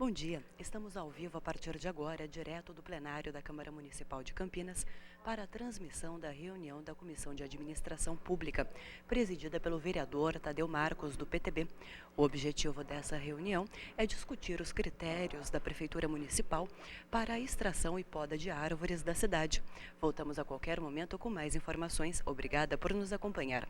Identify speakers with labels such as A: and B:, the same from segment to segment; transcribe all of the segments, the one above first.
A: Bom dia, estamos ao vivo a partir de agora, direto do plenário da Câmara Municipal de Campinas, para a transmissão da reunião da Comissão de Administração Pública, presidida pelo vereador Tadeu Marcos, do PTB. O objetivo dessa reunião é discutir os critérios da Prefeitura Municipal para a extração e poda de árvores da cidade. Voltamos a qualquer momento com mais informações. Obrigada por nos acompanhar.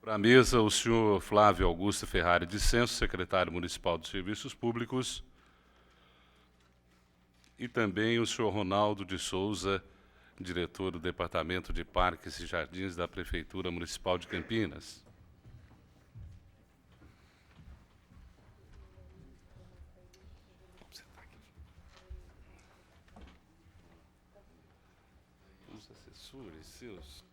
B: Para a mesa, o senhor Flávio Augusto Ferrari de Censo, secretário municipal de Serviços Públicos, e também o senhor Ronaldo de Souza, diretor do Departamento de Parques e Jardins da Prefeitura Municipal de Campinas. Os assessores seus.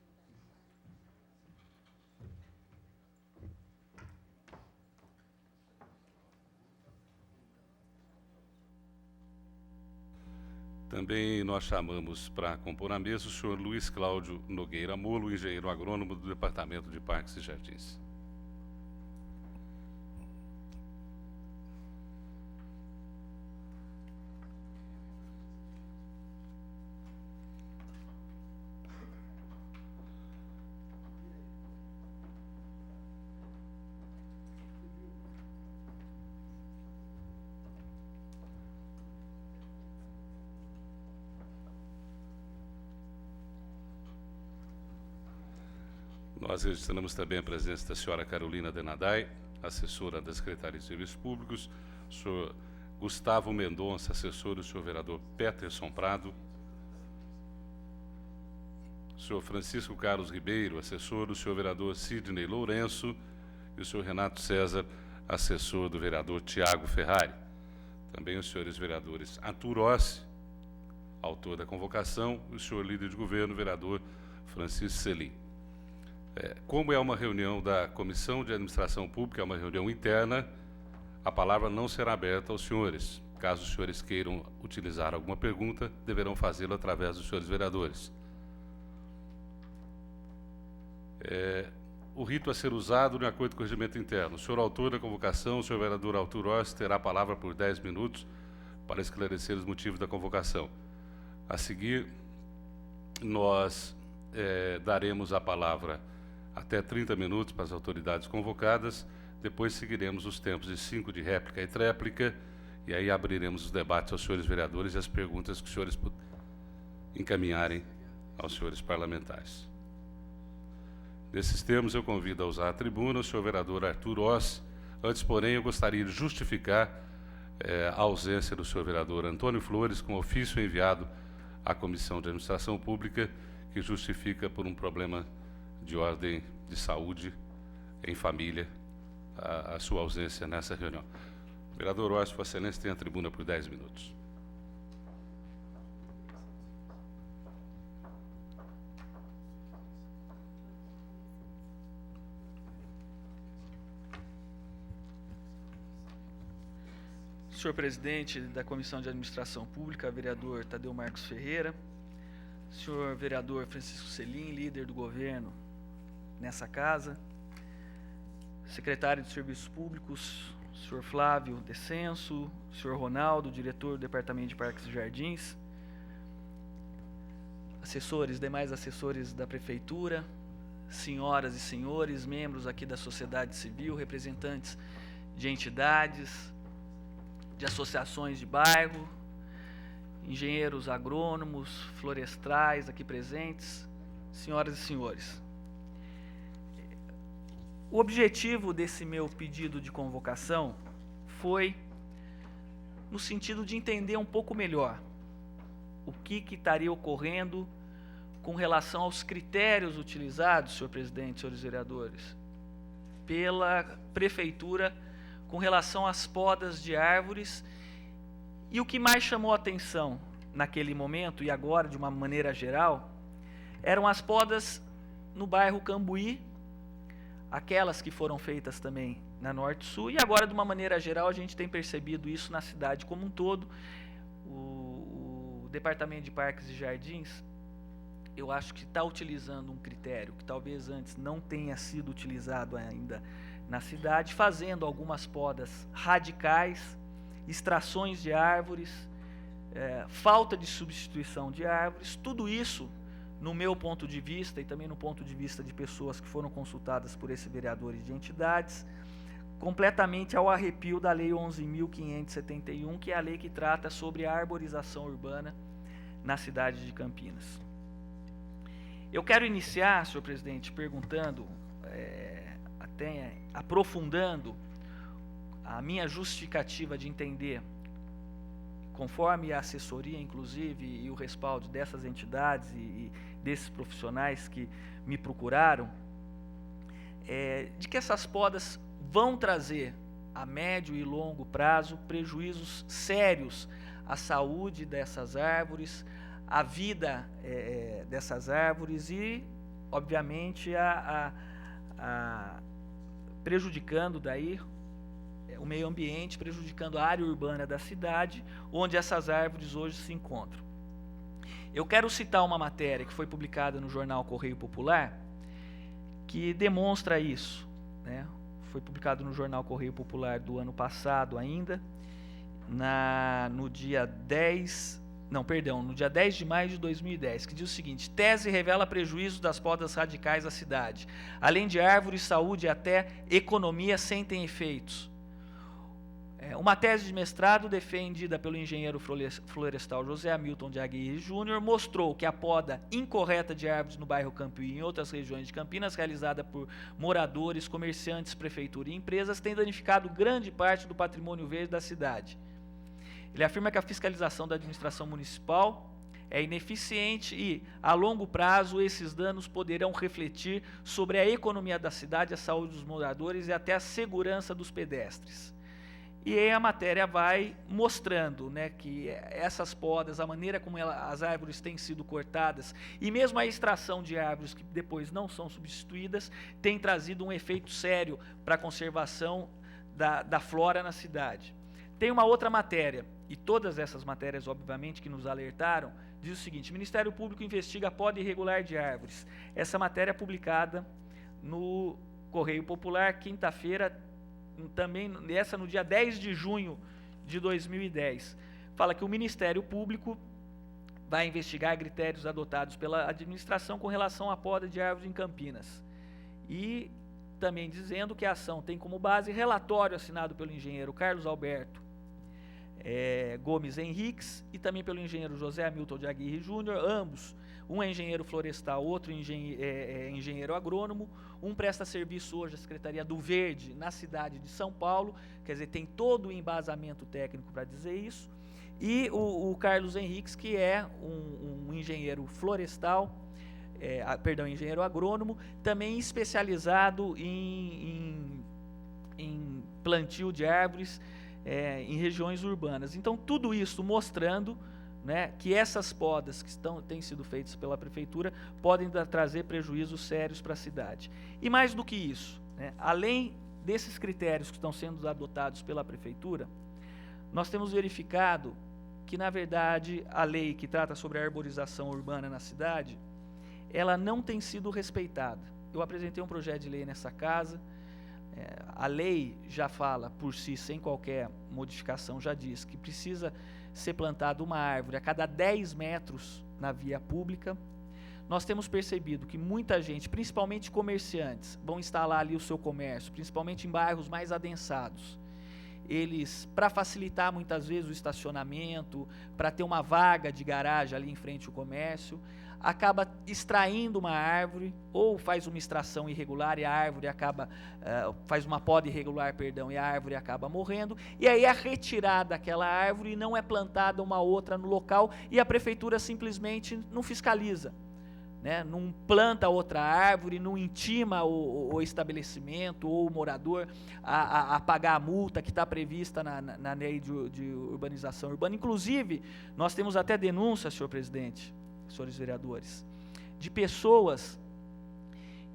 B: Também nós chamamos para compor a mesa o senhor Luiz Cláudio Nogueira Molo, engenheiro agrônomo do Departamento de Parques e Jardins. Nós registramos também a presença da senhora Carolina Denadai, assessora da Secretaria de Serviços Públicos, o senhor Gustavo Mendonça, assessor do senhor vereador Peterson Prado, o senhor Francisco Carlos Ribeiro, assessor do senhor vereador Sidney Lourenço, e o senhor Renato César, assessor do vereador Tiago Ferrari. Também os senhores vereadores Arthur Ossi, autor da convocação, e o senhor líder de governo, vereador Francisco Selim. Como é uma reunião da Comissão de Administração Pública, é uma reunião interna, a palavra não será aberta aos senhores. Caso os senhores queiram utilizar alguma pergunta, deverão fazê-lo através dos senhores vereadores. O rito a ser usado de acordo com o regimento interno. O senhor autor da convocação, o senhor vereador Arthur Ossi, terá a palavra por 10 minutos para esclarecer os motivos da convocação. A seguir, nós daremos a palavra até 30 minutos para as autoridades convocadas, depois seguiremos os tempos de 5 de réplica e tréplica, e aí abriremos os debates aos senhores vereadores e as perguntas que os senhores encaminharem aos senhores parlamentares. Nesses termos, eu convido a usar a tribuna o senhor vereador Arthur Ossi. Antes, porém, eu gostaria de justificar a ausência do senhor vereador Antônio Flores, com ofício enviado à Comissão de Administração Pública, que justifica por um problema de ordem de saúde em família a sua ausência nessa reunião. Vereador Ossi, Vossa Excelência, tem a tribuna por 10 minutos.
C: Senhor presidente da Comissão de Administração Pública, vereador Tadeu Marcos Ferreira, senhor vereador Francisco Selim, líder do governo nessa casa, secretário de Serviços Públicos, senhor Flávio de Censo, senhor Ronaldo, diretor do Departamento de Parques e Jardins, assessores, demais assessores da Prefeitura, senhoras e senhores, membros aqui da sociedade civil, representantes de entidades, de associações de bairro, engenheiros agrônomos, florestais aqui presentes, senhoras e senhores, o objetivo desse meu pedido de convocação foi no sentido de entender um pouco melhor o que estaria ocorrendo com relação aos critérios utilizados, senhor presidente, senhores vereadores, pela prefeitura com relação às podas de árvores. E o que mais chamou a atenção naquele momento e agora de uma maneira geral eram as podas no bairro Cambuí, aquelas que foram feitas também na Norte Sul, e agora de uma maneira geral a gente tem percebido isso na cidade como um todo. O Departamento de Parques e Jardins, eu acho que está utilizando um critério que talvez antes não tenha sido utilizado ainda na cidade, fazendo algumas podas radicais, extrações de árvores, falta de substituição de árvores. Tudo isso, no meu ponto de vista e também no ponto de vista de pessoas que foram consultadas por esse vereador e de entidades, completamente ao arrepio da Lei 11.571, que é a lei que trata sobre a arborização urbana na cidade de Campinas. Eu quero iniciar, senhor presidente, perguntando, até aprofundando a minha justificativa de entender, conforme a assessoria, inclusive, e o respaldo dessas entidades e desses profissionais que me procuraram, de que essas podas vão trazer, a médio e longo prazo, prejuízos sérios à saúde dessas árvores, à vida dessas árvores e, obviamente, prejudicando daí o meio ambiente, prejudicando a área urbana da cidade, onde essas árvores hoje se encontram. Eu quero citar uma matéria que foi publicada no jornal Correio Popular, que demonstra isso, né? Foi publicado no jornal Correio Popular do ano passado ainda, no dia 10 de maio de 2010, que diz o seguinte: tese revela prejuízo das podas radicais à cidade. Além de árvores, saúde e até economia sentem efeitos. Uma tese de mestrado defendida pelo engenheiro florestal José Hamilton de Aguirre Júnior mostrou que a poda incorreta de árvores no bairro Cambuí e em outras regiões de Campinas, realizada por moradores, comerciantes, prefeitura e empresas, tem danificado grande parte do patrimônio verde da cidade. Ele afirma que a fiscalização da administração municipal é ineficiente e, a longo prazo, esses danos poderão refletir sobre a economia da cidade, a saúde dos moradores e até a segurança dos pedestres. E aí a matéria vai mostrando, né, que essas podas, a maneira como as árvores têm sido cortadas e mesmo a extração de árvores que depois não são substituídas, tem trazido um efeito sério para a conservação da flora na cidade. Tem uma outra matéria, e todas essas matérias, obviamente, que nos alertaram, diz o seguinte: Ministério Público investiga a poda irregular de árvores. Essa matéria é publicada no Correio Popular, quinta-feira, também essa no dia 10 de junho de 2010. Fala que o Ministério Público vai investigar critérios adotados pela administração com relação à poda de árvores em Campinas. E também dizendo que a ação tem como base relatório assinado pelo engenheiro Carlos Alberto Gomes Henriques e também pelo engenheiro José Hamilton de Aguirre Júnior, ambos, um é engenheiro florestal, outro engenheiro agrônomo, um presta serviço hoje à Secretaria do Verde na cidade de São Paulo, quer dizer, tem todo o embasamento técnico para dizer isso, e o Carlos Henriques, que é um engenheiro florestal, engenheiro agrônomo, também especializado em plantio de árvores em regiões urbanas. Então, tudo isso mostrando, né, que essas podas que têm sido feitas pela prefeitura podem trazer prejuízos sérios para a cidade. E mais do que isso, né, além desses critérios que estão sendo adotados pela prefeitura, nós temos verificado que, na verdade, a lei que trata sobre a arborização urbana na cidade, ela não tem sido respeitada. Eu apresentei um projeto de lei nessa casa, a lei já fala por si, sem qualquer modificação, já diz que precisa ser plantada uma árvore a cada 10 metros na via pública. Nós temos percebido que muita gente, principalmente comerciantes, vão instalar ali o seu comércio, principalmente em bairros mais adensados. eles, para facilitar muitas vezes o estacionamento, para ter uma vaga de garagem ali em frente ao comércio, acaba extraindo uma árvore, ou faz uma extração irregular e a árvore acaba, faz uma poda irregular, perdão, e a árvore acaba morrendo, e aí é retirada aquela árvore e não é plantada uma outra no local, e a prefeitura simplesmente não fiscaliza, né? Não planta outra árvore, não intima o estabelecimento ou o morador a pagar a multa que está prevista na lei de urbanização urbana. Inclusive, nós temos até denúncia, senhor presidente, senhores vereadores, de pessoas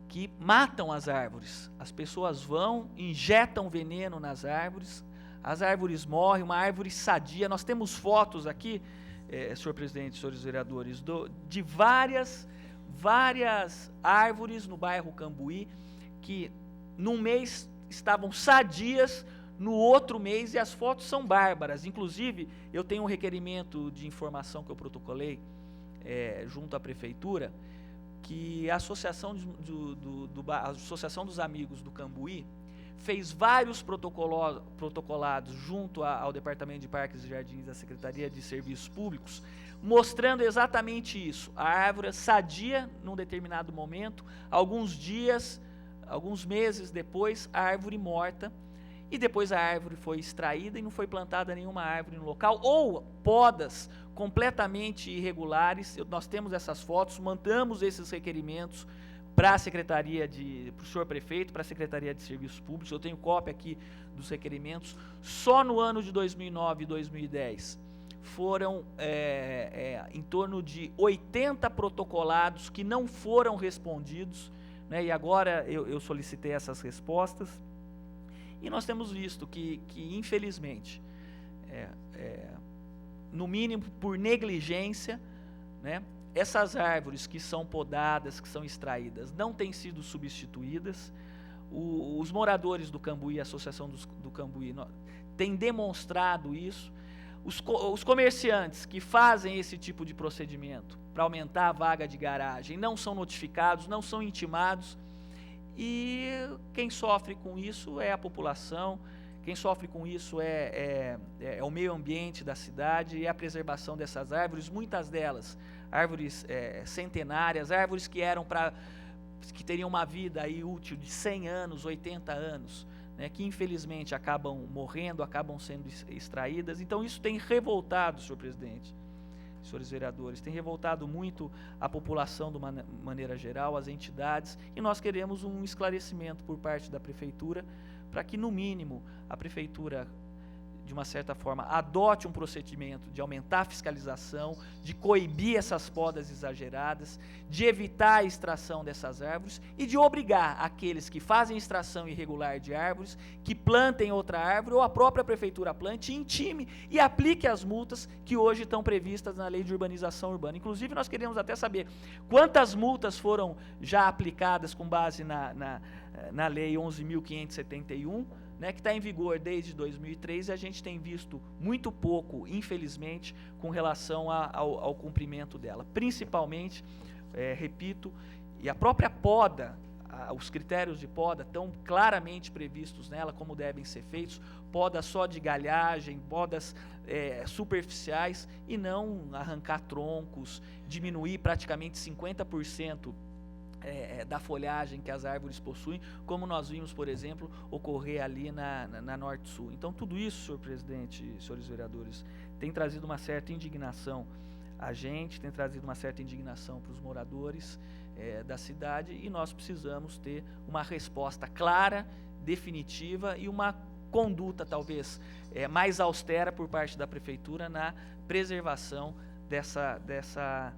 C: que matam as árvores. As pessoas vão, injetam veneno nas árvores, as árvores morrem, uma árvore sadia. Nós temos fotos aqui, senhor presidente, senhores vereadores, de várias árvores no bairro Cambuí, que num mês estavam sadias, no outro mês, e as fotos são bárbaras. Inclusive, eu tenho um requerimento de informação que eu protocolei junto à prefeitura, que a Associação a Associação dos Amigos do Cambuí fez vários protocolados junto ao Departamento de Parques e Jardins da Secretaria de Serviços Públicos, mostrando exatamente isso. A árvore sadia num determinado momento, alguns dias, alguns meses depois, a árvore morta, e depois a árvore foi extraída e não foi plantada nenhuma árvore no local, ou podas completamente irregulares. Nós temos essas fotos, mandamos esses requerimentos para a Secretaria para o senhor prefeito, para a Secretaria de Serviços Públicos. Eu tenho cópia aqui dos requerimentos. Só no ano de 2009 e 2010 foram em torno de 80 protocolados que não foram respondidos, né? E agora eu solicitei essas respostas, e nós temos visto que infelizmente, no mínimo por negligência, né, essas árvores que são podadas, que são extraídas, não têm sido substituídas. Os moradores do Cambuí, a Associação do Cambuí, têm demonstrado isso. Os comerciantes que fazem esse tipo de procedimento para aumentar a vaga de garagem não são notificados, não são intimados, e quem sofre com isso é a população, quem sofre com isso é o meio ambiente da cidade e a preservação dessas árvores, muitas delas árvores centenárias, árvores que teriam uma vida aí útil de 100 anos, 80 anos, né, que infelizmente acabam morrendo, acabam sendo extraídas. Então isso tem revoltado, senhor presidente, senhores vereadores, tem revoltado muito a população de uma maneira geral, as entidades, e nós queremos um esclarecimento por parte da prefeitura, para que no mínimo a prefeitura, de uma certa forma, adote um procedimento de aumentar a fiscalização, de coibir essas podas exageradas, de evitar a extração dessas árvores e de obrigar aqueles que fazem extração irregular de árvores, que plantem outra árvore, ou a própria prefeitura plante, intime e aplique as multas que hoje estão previstas na lei de urbanização urbana. Inclusive, nós queremos até saber quantas multas foram já aplicadas com base na lei 11.571, né, que está em vigor desde 2003, e a gente tem visto muito pouco, infelizmente, com relação ao cumprimento dela. Principalmente, repito, e a própria poda, os critérios de poda estão claramente previstos nela, como devem ser feitos, podas só de galhagem, podas superficiais, e não arrancar troncos, diminuir praticamente 50% da folhagem que as árvores possuem, como nós vimos, por exemplo, ocorrer ali na Norte-Sul. Então, tudo isso, senhor presidente, senhores vereadores, tem trazido uma certa indignação a gente, tem trazido uma certa indignação para os moradores da cidade, e nós precisamos ter uma resposta clara, definitiva, e uma conduta, talvez, mais austera por parte da prefeitura na preservação dessas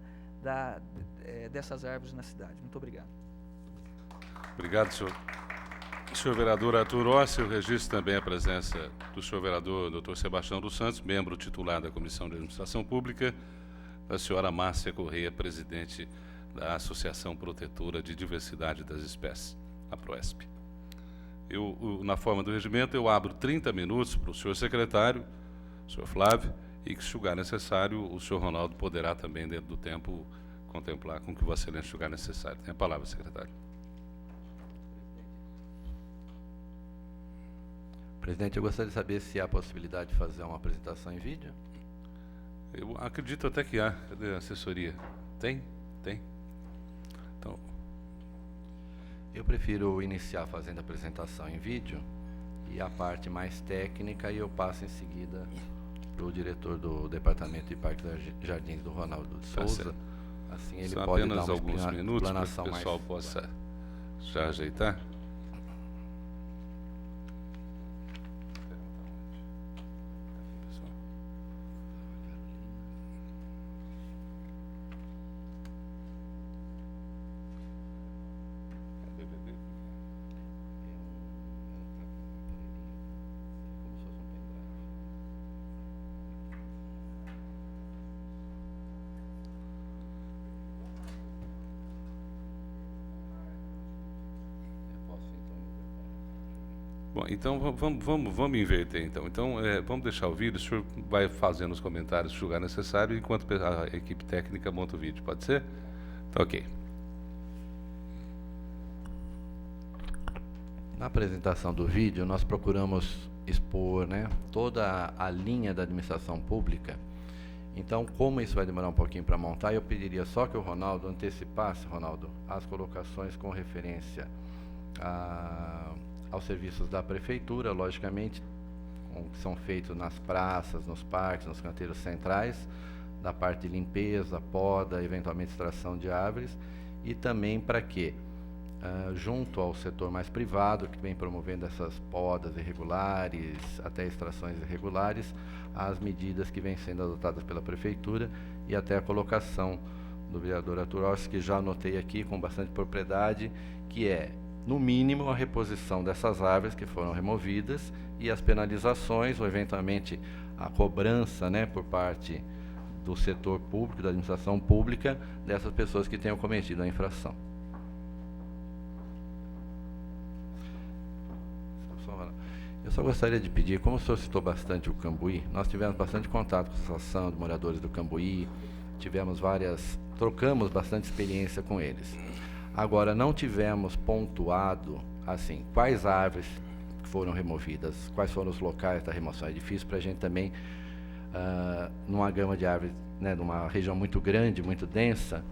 C: árvores na cidade. Muito obrigado.
B: Obrigado, senhor. Senhor vereador Arthur Rossi, eu registro também a presença do senhor vereador Dr. Sebastião dos Santos, membro titular da Comissão de Administração Pública, da senhora Márcia Correia, presidente da Associação Protetora de Diversidade das Espécies, a PROESP. Na forma do regimento, eu abro 30 minutos para o senhor secretário, o senhor Flávio, e que, se julgar necessário, o senhor Ronaldo poderá também, dentro do tempo, contemplar com que Vossa Excelência julgar necessário. Tem a palavra, secretário.
D: Presidente, eu gostaria de saber se há a possibilidade de fazer uma apresentação em vídeo.
B: Eu acredito até que há. Cadê a assessoria? Tem? Tem. Então,
D: eu prefiro iniciar fazendo a apresentação em vídeo e a parte mais técnica eu passo em seguida para o diretor do Departamento de Parques e Jardins, do Ronaldo de Souza. Assim ele
B: são
D: pode
B: apenas
D: dar uma
B: alguns minutos para que
D: explanação
B: o pessoal
D: mais...
B: possa já ajeitar. Bom, então vamos inverter então. Então, vamos deixar o vídeo, o senhor vai fazendo os comentários se julgar necessário, enquanto a equipe técnica monta o vídeo, pode ser? Tá, ok.
D: Na apresentação do vídeo, nós procuramos expor, né, toda a linha da administração pública. Então, como isso vai demorar um pouquinho para montar, eu pediria só que o Ronaldo antecipasse, Ronaldo, as colocações com referência aos serviços da prefeitura, logicamente, que são feitos nas praças, nos parques, nos canteiros centrais, da parte de limpeza, poda, eventualmente extração de árvores, e também para que, junto ao setor mais privado, que vem promovendo essas podas irregulares, até extrações irregulares, as medidas que vêm sendo adotadas pela prefeitura e até a colocação do vereador Arthur Orsi, que já anotei aqui com bastante propriedade, que é, no mínimo, a reposição dessas árvores que foram removidas e as penalizações, ou eventualmente a cobrança, né, por parte do setor público, da administração pública, dessas pessoas que tenham cometido a infração. Eu só gostaria de pedir, como o senhor citou bastante o Cambuí, nós tivemos bastante contato com a Associação de Moradores do Cambuí, trocamos bastante experiência com eles. Agora, não tivemos pontuado, assim, quais árvores foram removidas, quais foram os locais da remoção. É difícil para a gente também, numa gama de árvores, né, numa região muito grande, muito densa,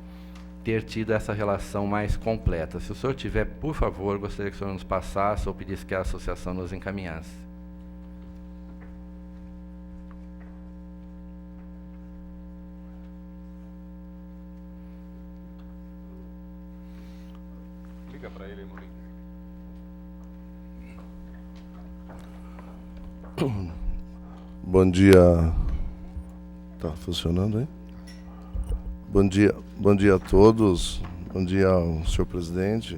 D: ter tido essa relação mais completa. Se o senhor tiver, por favor, gostaria que o senhor nos passasse ou pedisse que a associação nos encaminhasse.
B: Liga para ele, Maurinho.
E: Bom dia. Tá funcionando aí? Bom dia a todos. Bom dia ao senhor presidente,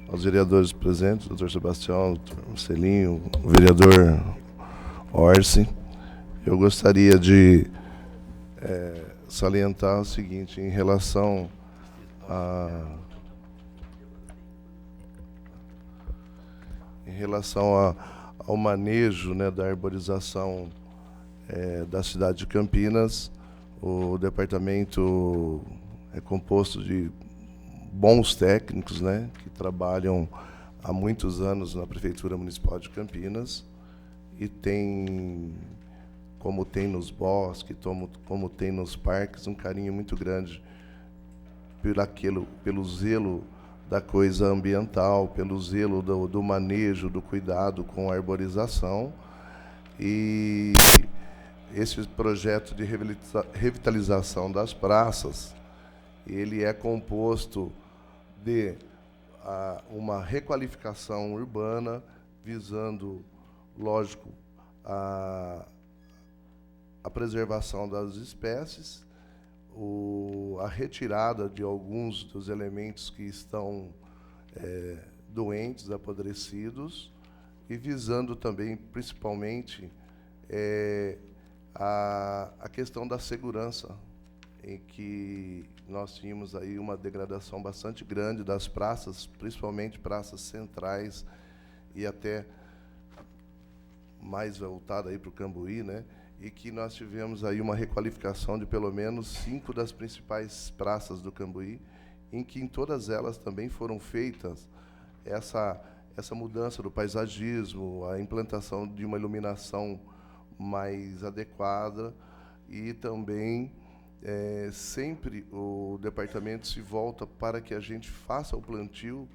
E: aos vereadores presentes, doutor Sebastião, doutor Marcelinho, o vereador Orsi. Eu gostaria de salientar o seguinte, em relação ao manejo, né, da arborização da cidade de Campinas. O departamento é composto de bons técnicos, né, que trabalham há muitos anos na Prefeitura Municipal de Campinas e tem, como tem nos bosques, como tem nos parques, um carinho muito grande pelo zelo da coisa ambiental, pelo zelo do manejo, do cuidado com a arborização. E esse projeto de revitalização das praças, ele é composto de uma requalificação urbana, visando, lógico, a preservação das espécies, a retirada de alguns dos elementos que estão doentes, apodrecidos, e visando também, principalmente, a questão da segurança, em que nós tínhamos aí uma degradação bastante grande das praças, principalmente praças centrais e até mais voltada aí para o Cambuí, né? E que nós tivemos aí uma requalificação de pelo menos 5 das principais praças do Cambuí, em que em todas elas também foram feitas essa mudança do paisagismo, a implantação de uma iluminação mais adequada e também sempre o departamento se volta para que a gente faça o plantio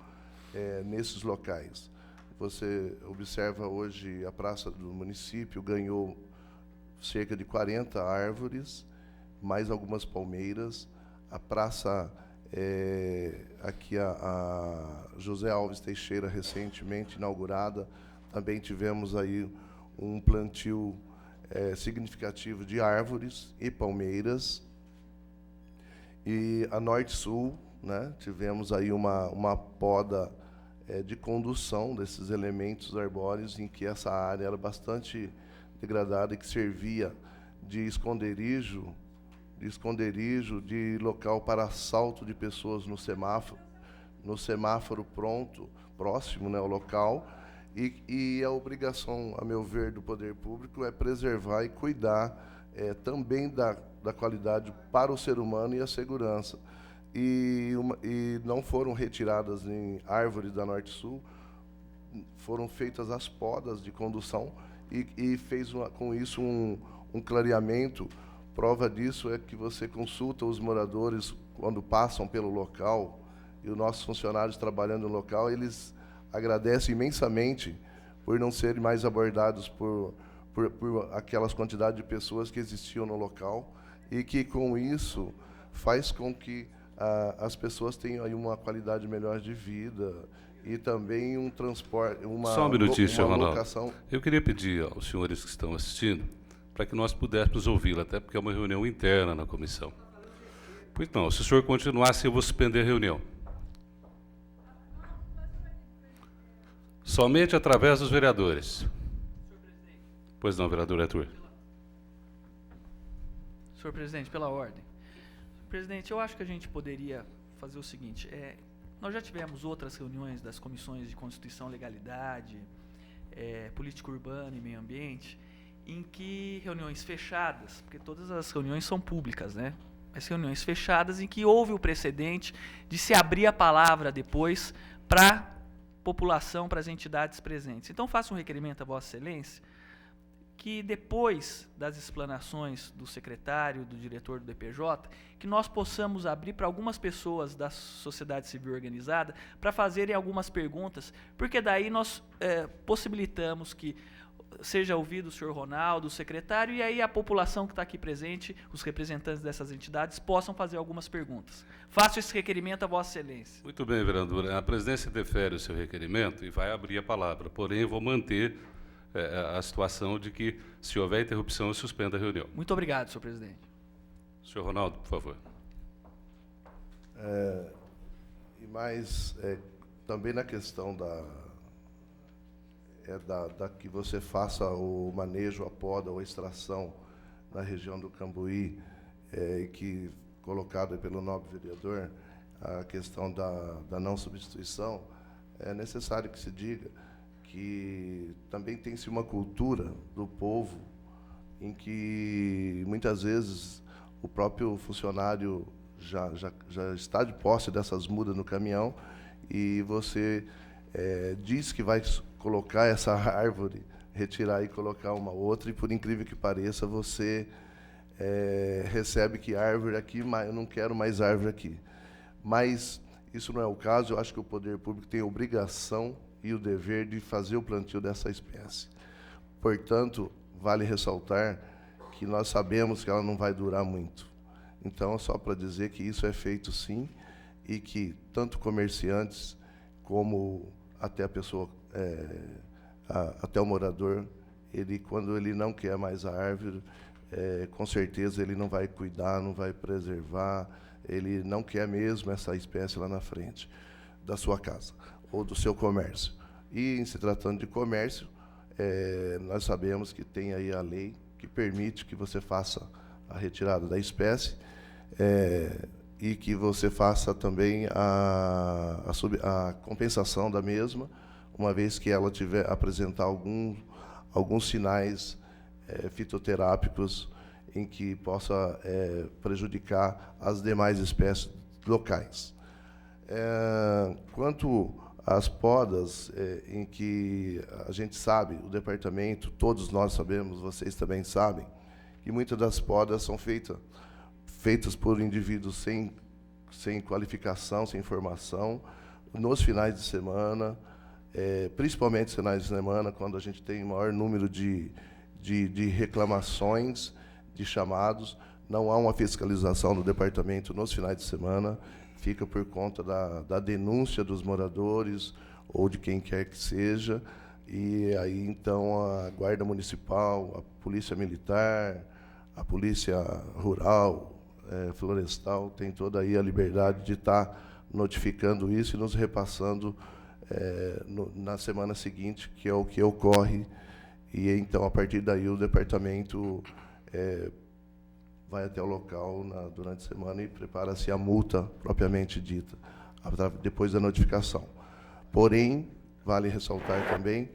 E: nesses locais. Você observa hoje a praça do município ganhou cerca de 40 árvores, mais algumas palmeiras. A praça aqui a José Alves Teixeira, recentemente inaugurada, também tivemos aí um plantio significativo de árvores e palmeiras. E a Norte-Sul, né, tivemos aí uma poda de condução desses elementos arbóreos, em que essa área era bastante degradada e que servia de esconderijo, de local para assalto de pessoas no semáforo próximo, né, ao local, e a obrigação, a meu ver, do poder público é preservar e cuidar também da qualidade para o ser humano e a segurança. E não foram retiradas em árvores da Norte-Sul, foram feitas as podas de condução e fez com isso um clareamento. Prova disso é que você consulta os moradores quando passam pelo local, e os nossos funcionários trabalhando no local, eles agradecem imensamente por não serem mais abordados por aquelas quantidades de pessoas que existiam no local, e que, com isso, faz com que as pessoas tenham aí uma qualidade melhor de vida e também um transporte,
B: Só um minutinho, senhor Ronaldo.
E: locação.
B: Eu queria pedir aos senhores que estão assistindo para que nós pudéssemos ouvi-lo, até porque é uma reunião interna na comissão. Pois não, se o senhor continuasse, eu vou suspender a reunião. Somente através dos vereadores. Pois não, vereador Arthur.
C: Senhor presidente, pela ordem. Presidente, eu acho que a gente poderia fazer o seguinte, nós já tivemos outras reuniões das comissões de Constituição, Legalidade, Política Urbana e Meio Ambiente, em que reuniões fechadas, porque todas as reuniões são públicas, né? Mas reuniões fechadas em que houve o precedente de se abrir a palavra depois para a população, para as entidades presentes. Então, faço um requerimento a Vossa Excelência que depois das explanações do secretário, do diretor do DPJ, que nós possamos abrir para algumas pessoas da sociedade civil organizada para fazerem algumas perguntas, porque daí nós possibilitamos que seja ouvido o senhor Ronaldo, o secretário, e aí a população que está aqui presente, os representantes dessas entidades, possam fazer algumas perguntas. Faço esse requerimento a Vossa Excelência.
B: Muito bem, vereador. A presidência defere o seu requerimento e vai abrir a palavra, porém eu vou manter a situação de que, se houver interrupção, eu suspendo a reunião.
C: Muito obrigado, senhor presidente.
B: Senhor Ronaldo, por favor.
E: E mais, também na questão da que você faça o manejo, a poda ou a extração na região do Cambuí, e que, colocado pelo nobre vereador, a questão da não substituição, é necessário que se diga que também tem-se uma cultura do povo em que, muitas vezes, o próprio funcionário já está de posse dessas mudas no caminhão e você diz que vai colocar essa árvore, retirar e colocar uma outra, e, por incrível que pareça, você recebe que árvore aqui, mas eu não quero mais árvore aqui. Mas isso não é o caso. Eu acho que o poder público tem a obrigação e o dever de fazer o plantio dessa espécie. Portanto, vale ressaltar que nós sabemos que ela não vai durar muito. Então, só para dizer que isso é feito sim, e que tanto comerciantes como até a pessoa, até o morador, quando ele não quer mais a árvore, com certeza ele não vai cuidar, não vai preservar, ele não quer mesmo essa espécie lá na frente da sua casa ou do seu comércio. E, em se tratando de comércio, nós sabemos que tem aí a lei que permite que você faça a retirada da espécie, e que você faça também a compensação da mesma, uma vez que ela apresentar alguns sinais fitoterápicos em que possa prejudicar as demais espécies locais. Quanto as podas em que a gente sabe, o departamento, todos nós sabemos, vocês também sabem, que muitas das podas são feitas por indivíduos sem qualificação, sem formação, nos finais de semana, principalmente finais de semana, quando a gente tem maior número de reclamações, de chamados. Não há uma fiscalização do departamento nos finais de semana, fica por conta da denúncia dos moradores ou de quem quer que seja, e aí, então, a Guarda Municipal, a Polícia Militar, a Polícia Rural, Florestal, tem toda aí a liberdade de estar notificando isso e nos repassando na semana seguinte, que é o que ocorre, e então, a partir daí, o departamento vai até o local durante a semana e prepara-se a multa propriamente dita, depois da notificação. Porém, vale ressaltar também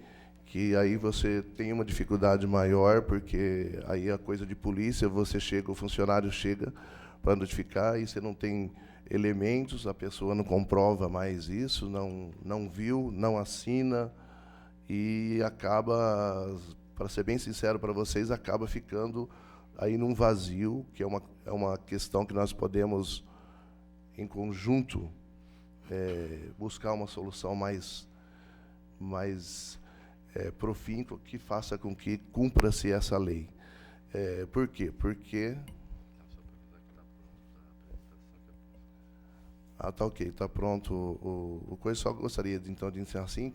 E: que aí você tem uma dificuldade maior, porque aí a coisa de polícia, o funcionário chega para notificar e você não tem elementos, a pessoa não comprova mais isso, não viu, não assina, e acaba, para ser bem sincero para vocês, acaba ficando aí num vazio, que é uma questão que nós podemos, em conjunto, buscar uma solução mais profícua, que faça com que cumpra-se essa lei. Por quê? Porque... tá ok, está pronto o coisa. Só gostaria, então, de encerrar assim,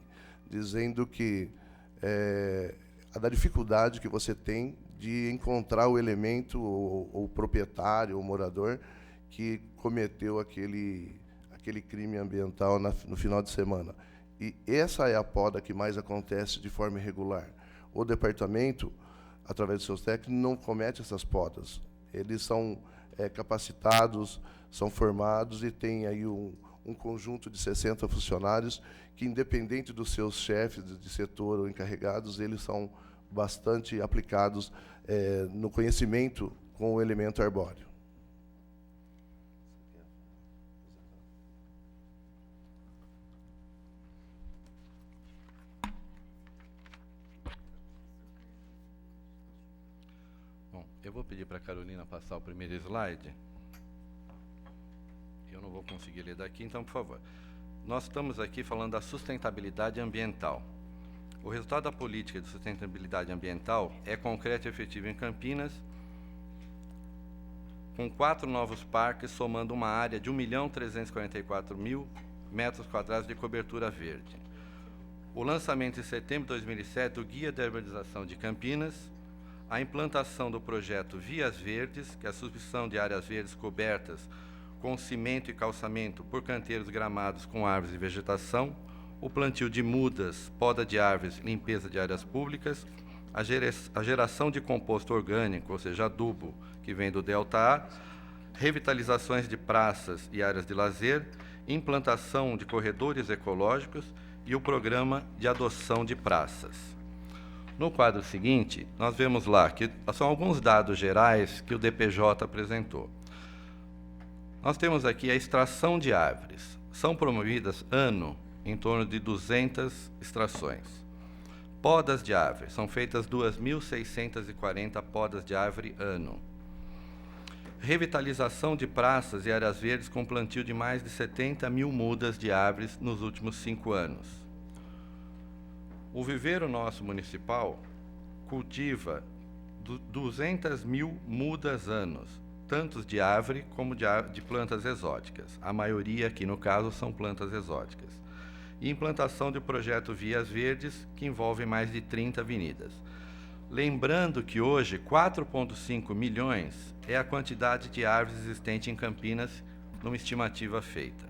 E: dizendo que da dificuldade que você tem de encontrar o elemento, ou o proprietário, o morador, que cometeu aquele crime ambiental no final de semana. E essa é a poda que mais acontece de forma irregular. O departamento, através dos seus técnicos, não comete essas podas. Eles são capacitados, são formados e têm aí um conjunto de 60 funcionários que, independente dos seus chefes de setor ou encarregados, eles são bastante aplicados no conhecimento com o elemento arbóreo.
D: Bom, eu vou pedir para a Carolina passar o primeiro slide. Eu não vou conseguir ler daqui, então, por favor. Nós estamos aqui falando da sustentabilidade ambiental. O resultado da política de sustentabilidade ambiental é concreto e efetivo em Campinas, com 4 novos parques, somando uma área de 1.344.000 metros quadrados de cobertura verde. O lançamento em setembro de 2007 do Guia de Arborização de Campinas, a implantação do projeto Vias Verdes, que é a substituição de áreas verdes cobertas com cimento e calçamento por canteiros gramados com árvores e vegetação, o plantio de mudas, poda de árvores, limpeza de áreas públicas, a geração de composto orgânico, ou seja, adubo, que vem do Delta A, revitalizações de praças e áreas de lazer, implantação de corredores ecológicos e o programa de adoção de praças. No quadro seguinte, nós vemos lá que são alguns dados gerais que o DPJ apresentou. Nós temos aqui a extração de árvores. São promovidas, ano, em torno de 200 extrações. Podas de árvores. São feitas 2.640 podas de árvore ano. Revitalização de praças e áreas verdes com plantio de mais de 70.000 mudas de árvores nos últimos 5 anos. O viveiro nosso municipal cultiva 200.000 mudas anos, tanto de árvore como de plantas exóticas. A maioria aqui, no caso, são plantas exóticas. E implantação do projeto Vias Verdes, que envolve mais de 30 avenidas. Lembrando que hoje 4,5 milhões é a quantidade de árvores existente em Campinas, numa estimativa feita.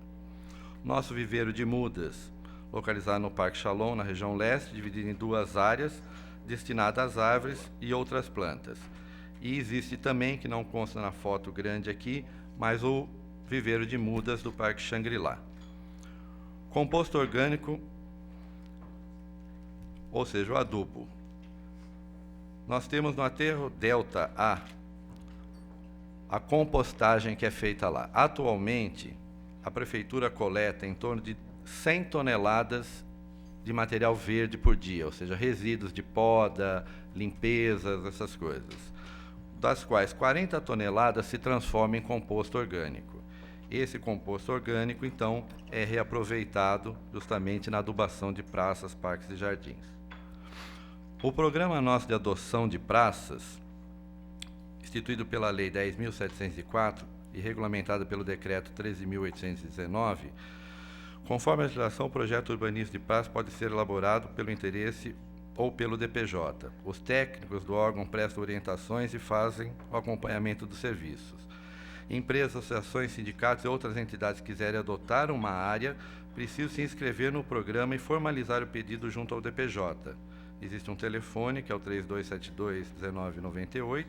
D: Nosso viveiro de mudas, localizado no Parque Shalom, na região leste, dividido em 2 áreas, destinadas às árvores e outras plantas. E existe também, que não consta na foto grande aqui, mas o viveiro de mudas do Parque Shangri-La. Composto orgânico, ou seja, o adubo. Nós temos no aterro Delta a compostagem que é feita lá. Atualmente, a Prefeitura coleta em torno de 100 toneladas de material verde por dia, ou seja, resíduos de poda, limpezas, essas coisas, das quais 40 toneladas se transformam em composto orgânico. Esse composto orgânico, então, é reaproveitado justamente na adubação de praças, parques e jardins. O programa nosso de adoção de praças, instituído pela Lei 10.704 e regulamentado pelo Decreto 13.819, conforme a legislação, o projeto urbanístico de praça pode ser elaborado pelo interesse ou pelo DPJ. Os técnicos do órgão prestam orientações e fazem o acompanhamento dos serviços. Empresas, associações, sindicatos e outras entidades que quiserem adotar uma área precisam se inscrever no programa e formalizar o pedido junto ao DPJ. Existe um telefone, que é o 3272-1998,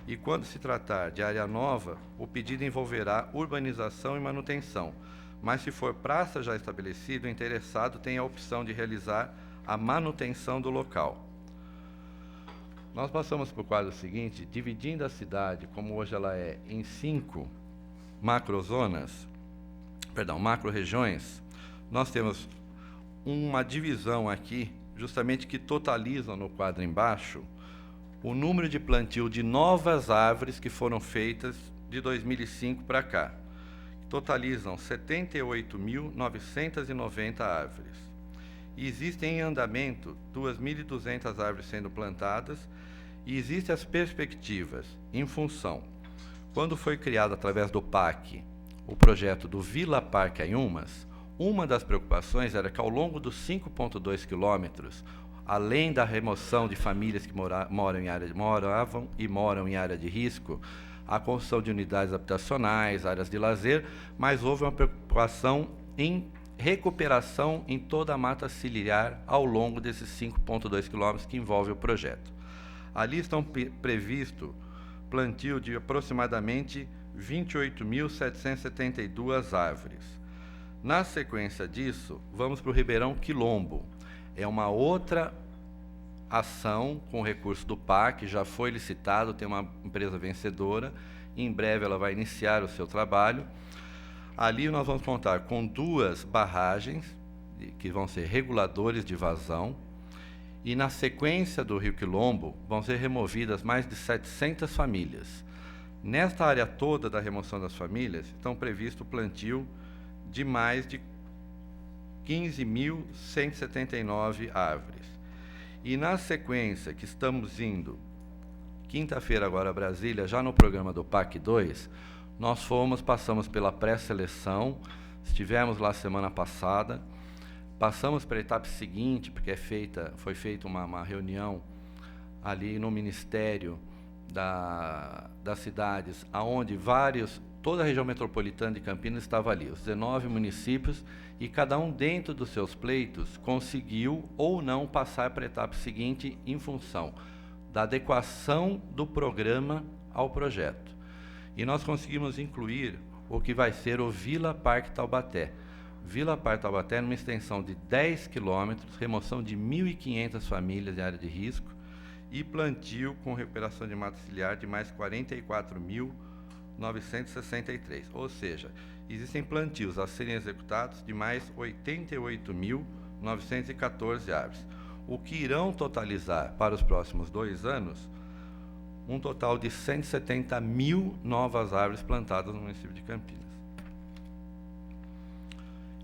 D: e quando se tratar de área nova, o pedido envolverá urbanização e manutenção. Mas se for praça já estabelecida, o interessado tem a opção de realizar a manutenção do local. Nós passamos para o quadro seguinte, dividindo a cidade, como hoje ela é, em 5 macro-regiões. Nós temos uma divisão aqui, justamente que totalizam no quadro embaixo o número de plantio de novas árvores que foram feitas de 2005 para cá. Totalizam 78.990 árvores. E existem em andamento 2.200 árvores sendo plantadas e existem as perspectivas em função. Quando foi criado através do PAC o projeto do Vila Parque Anhumas, uma das preocupações era que ao longo dos 5,2 quilômetros, além da remoção de famílias que moravam e moram em área de risco, a construção de unidades habitacionais, áreas de lazer, mas houve uma preocupação em recuperação em toda a mata ciliar ao longo desses 5,2 quilômetros que envolve o projeto. Ali estão previsto plantio de aproximadamente 28.772 árvores. Na sequência disso, vamos para o Ribeirão Quilombo. É uma outra ação com recurso do PAC, já foi licitado, tem uma empresa vencedora, em breve ela vai iniciar o seu trabalho. Ali nós vamos contar com 2 barragens, que vão ser reguladores de vazão, e na sequência do Rio Quilombo vão ser removidas mais de 700 famílias. Nesta área toda da remoção das famílias, estão previsto o plantio de mais de 15.179 árvores. E na sequência que estamos indo, quinta-feira agora a Brasília, já no programa do PAC 2, nós passamos pela pré-seleção, estivemos lá semana passada, passamos para a etapa seguinte, porque foi feita uma reunião ali no Ministério das Cidades, onde toda a região metropolitana de Campinas estava ali, os 19 municípios, e cada um dentro dos seus pleitos conseguiu ou não passar para a etapa seguinte em função da adequação do programa ao projeto. E nós conseguimos incluir o que vai ser o Vila Parque Taubaté. Vila Parque Taubaté, numa extensão de 10 quilômetros, remoção de 1.500 famílias em área de risco e plantio com recuperação de mata ciliar de mais 44.963. Ou seja, existem plantios a serem executados de mais 88.914 árvores, o que irão totalizar para os próximos 2 anos um total de 170.000 novas árvores plantadas no município de Campinas.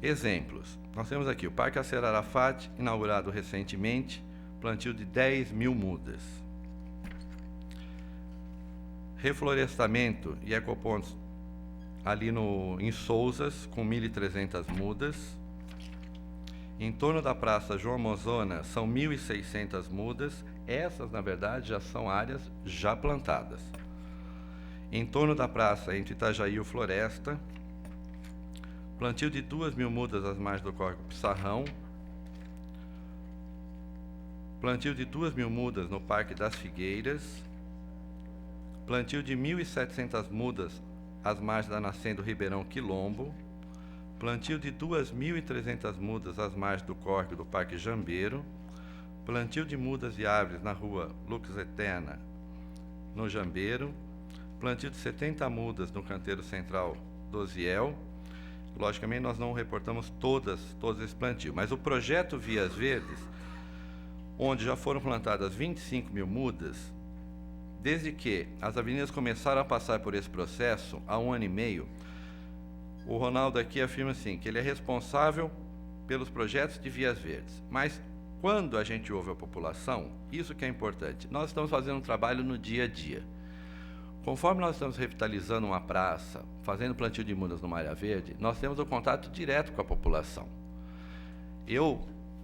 D: Exemplos. Nós temos aqui o Parque Yasser Arafat, inaugurado recentemente, plantio de 10.000 mudas. Reflorestamento e ecopontos ali em Souzas, com 1.300 mudas. Em torno da Praça João Mozona, são 1.600 mudas. Essas, na verdade, já são áreas já plantadas. Em torno da praça, entre Itajaí e o Floresta, plantio de 2.000 mudas às margens do córrego Pissarrão, plantio de 2.000 mudas no Parque das Figueiras, plantio de 1.700 mudas às margens da nascente do Ribeirão Quilombo, plantio de 2.300 mudas às margens do córrego do Parque Jambeiro, plantio de mudas e árvores na rua Lux Eterna, no Jambeiro, plantio de 70 mudas no canteiro central do Ziel, logicamente nós não reportamos todos esse plantio, mas o projeto Vias Verdes, onde já foram plantadas 25 mil mudas, desde que as avenidas começaram a passar por esse processo, há 1 ano e meio, o Ronaldo aqui afirma assim, que ele é responsável pelos projetos de Vias Verdes, mas quando a gente ouve a população, isso que é importante, nós estamos fazendo um trabalho no dia a dia. Conforme nós estamos revitalizando uma praça, fazendo plantio de mudas numa área verde, nós temos o contato direto com a população. Eu,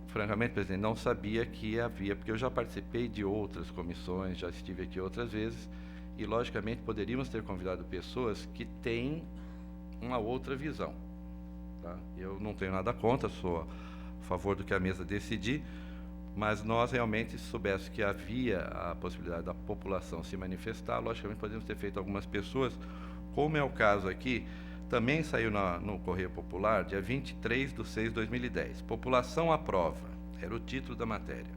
D: francamente, presidente, não sabia que havia, porque eu já participei de outras comissões, já estive aqui outras vezes, e, logicamente, poderíamos ter convidado pessoas que têm uma outra visão. Tá? Eu não tenho nada contra, sou a favor do que a mesa decidir, mas nós realmente, se soubéssemos que havia a possibilidade da população se manifestar, logicamente podemos ter feito algumas pessoas, como é o caso aqui, também saiu no Correio Popular, dia 23/6/2010. População aprova, era o título da matéria.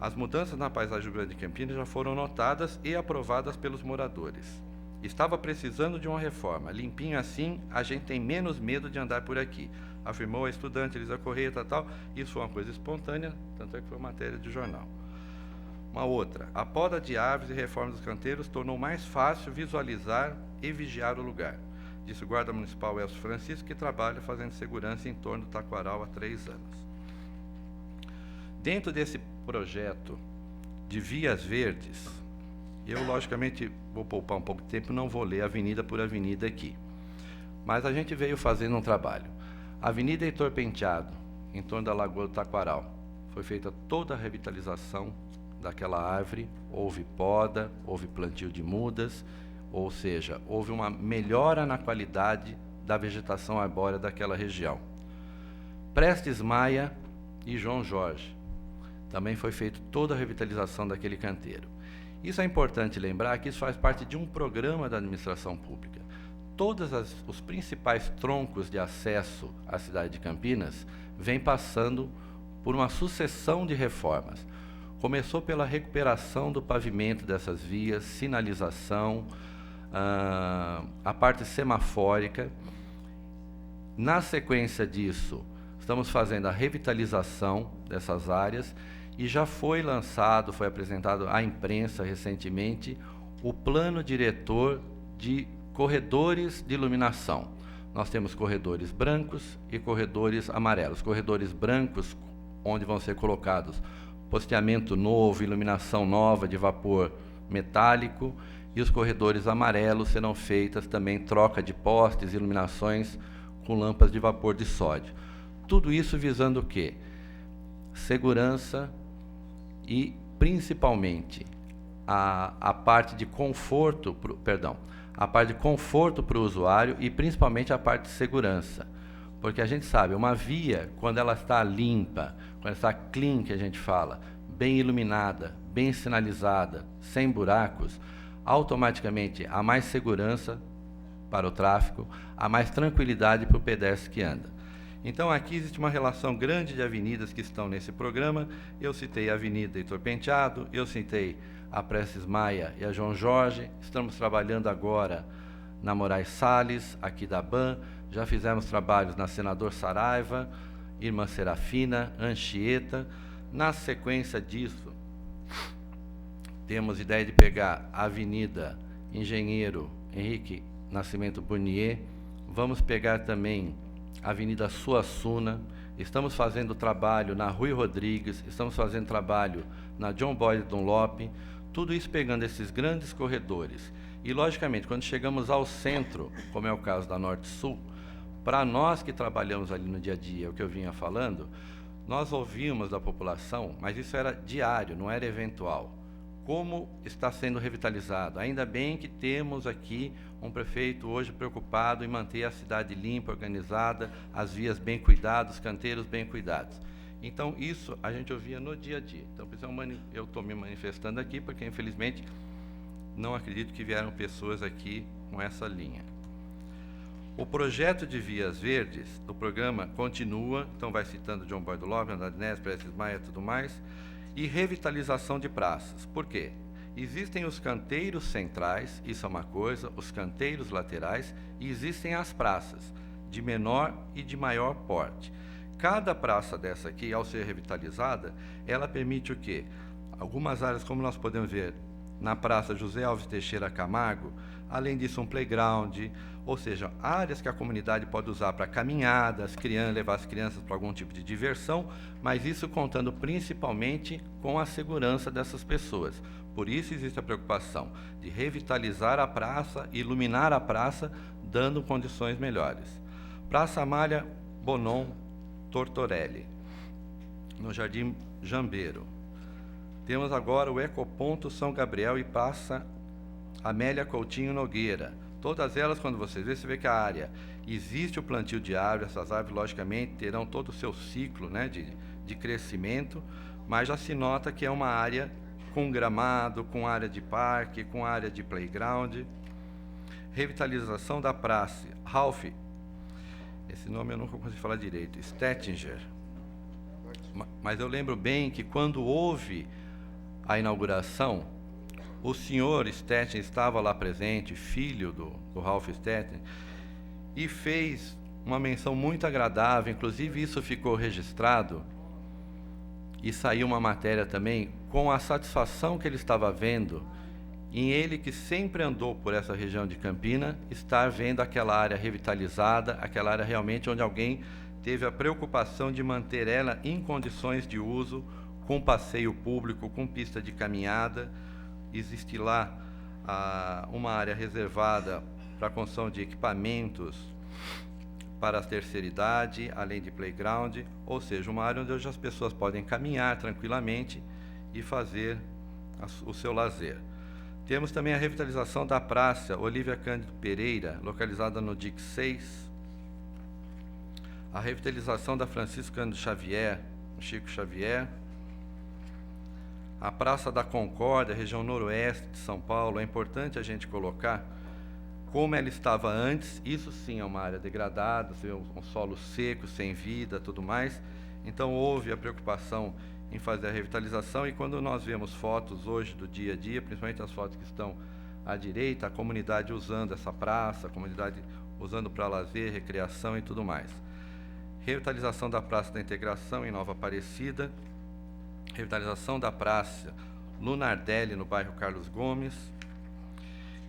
D: As mudanças na paisagem do Grande Campinas já foram notadas e aprovadas pelos moradores. Estava precisando de uma reforma, limpinho assim, a gente tem menos medo de andar por aqui, afirmou a estudante Elisa Correia, tal. Isso foi uma coisa espontânea, tanto é que foi uma matéria de jornal. Uma outra, a poda de árvores e reforma dos canteiros tornou mais fácil visualizar e vigiar o lugar, disse o guarda municipal Elcio Francisco, que trabalha fazendo segurança em torno do Taquaral há 3 anos. Dentro desse projeto de Vias Verdes, eu, logicamente, vou poupar um pouco de tempo, não vou ler avenida por avenida aqui. Mas a gente veio fazendo um trabalho. Avenida Heitor Penteado, em torno da Lagoa do Taquaral, foi feita toda a revitalização daquela árvore, houve poda, houve plantio de mudas, ou seja, houve uma melhora na qualidade da vegetação arbórea daquela região. Prestes Maia e João Jorge, também foi feita toda a revitalização daquele canteiro. Isso é importante lembrar que isso faz parte de um programa da administração pública. Todos os principais troncos de acesso à cidade de Campinas vêm passando por uma sucessão de reformas. Começou pela recuperação do pavimento dessas vias, sinalização, a parte semafórica. Na sequência disso, estamos fazendo a revitalização dessas áreas e já foi lançado, foi apresentado à imprensa recentemente, o plano diretor de corredores de iluminação. Nós temos corredores brancos e corredores amarelos. Corredores brancos, onde vão ser colocados posteamento novo, iluminação nova de vapor metálico, e os corredores amarelos serão feitas também troca de postes e iluminações com lâmpadas de vapor de sódio. Tudo isso visando o quê? Segurança e, principalmente, a parte de conforto, a parte de conforto para o usuário e, principalmente, a parte de segurança. Porque a gente sabe, uma via, quando ela está limpa, quando ela está clean, que a gente fala, bem iluminada, bem sinalizada, sem buracos, automaticamente há mais segurança para o tráfego, há mais tranquilidade para o pedestre que anda. Então, aqui existe uma relação grande de avenidas que estão nesse programa. Eu citei a Avenida Heitor Penteado, eu citei a Prestes Maia e a João Jorge. Estamos trabalhando agora na Moraes Salles, aqui da BAN. Já fizemos trabalhos na Senador Saraiva, Irmã Serafina, Anchieta. Na sequência disso, temos ideia de pegar a Avenida Engenheiro Henrique Nascimento Burnier. Vamos pegar também a Avenida Suassuna, estamos fazendo trabalho na Rui Rodrigues, estamos fazendo trabalho na John Boyd Dunlop, tudo isso pegando esses grandes corredores. E, logicamente, quando chegamos ao centro, como é o caso da Norte-Sul, para nós que trabalhamos ali no dia a dia, o que eu vinha falando, nós ouvimos da população, mas isso era diário, não era eventual. Como está sendo revitalizado. Ainda bem que temos aqui um prefeito hoje preocupado em manter a cidade limpa, organizada, as vias bem cuidadas, os canteiros bem cuidados. Então, isso a gente ouvia no dia a dia. Então, eu estou me manifestando aqui porque, infelizmente, não acredito que vieram pessoas aqui com essa linha. O projeto de Vias Verdes do programa continua, então vai citando John Boyd Dunlop, Andrade Neves, Prestes Maia e tudo mais, e revitalização de praças. Por quê? Existem os canteiros centrais, isso é uma coisa, os canteiros laterais, e existem as praças. de menor e de maior porte. Cada praça dessa aqui, ao ser revitalizada, ela permite o quê? Algumas áreas, como nós podemos ver na Praça José Alves Teixeira Camargo, além disso um playground, ou seja, áreas que a comunidade pode usar para caminhadas, levar as crianças para algum tipo de diversão, mas isso contando principalmente com a segurança dessas pessoas. Por isso existe a preocupação de revitalizar a praça, iluminar a praça, dando condições melhores. Praça Amália Bonon Tortorelli, no Jardim Jambeiro. Temos agora o Ecoponto São Gabriel e Praça Amélia Coutinho Nogueira. Todas elas, quando vocês verem, você vê que a área existe o plantio de árvores, essas árvores, logicamente, terão todo o seu ciclo, né, de crescimento, mas já se nota que é uma área com gramado, com área de parque, com área de playground. Revitalização da praça Ralph, esse nome eu nunca consegui falar direito, Stettinger. Mas eu lembro bem que quando houve a inauguração, o senhor Stettinger estava lá presente, filho do Ralph Stettinger, e fez uma menção muito agradável, inclusive isso ficou registrado, e saiu uma matéria também, com a satisfação que ele estava vendo, em ele que sempre andou por essa região de Campina, estar vendo aquela área revitalizada, aquela área realmente onde alguém teve a preocupação de manter ela em condições de uso, com passeio público, com pista de caminhada. Existe lá uma área reservada para a construção de equipamentos para a terceira idade, além de playground, ou seja, uma área onde hoje as pessoas podem caminhar tranquilamente e fazer o seu lazer. Temos também a revitalização da Praça Olívia Cândido Pereira, localizada no DIC 6. A revitalização da Francisco Cândido Xavier, Chico Xavier. A Praça da Concórdia, região noroeste de São Paulo, é importante a gente colocar como ela estava antes. Isso sim é uma área degradada, um solo seco, sem vida, tudo mais. Então houve a preocupação em fazer a revitalização, e quando nós vemos fotos hoje do dia a dia, principalmente as fotos que estão à direita, a comunidade usando essa praça, a comunidade usando para lazer, recreação e tudo mais. Revitalização da Praça da Integração em Nova Aparecida, revitalização da Praça Lunardelli no bairro Carlos Gomes,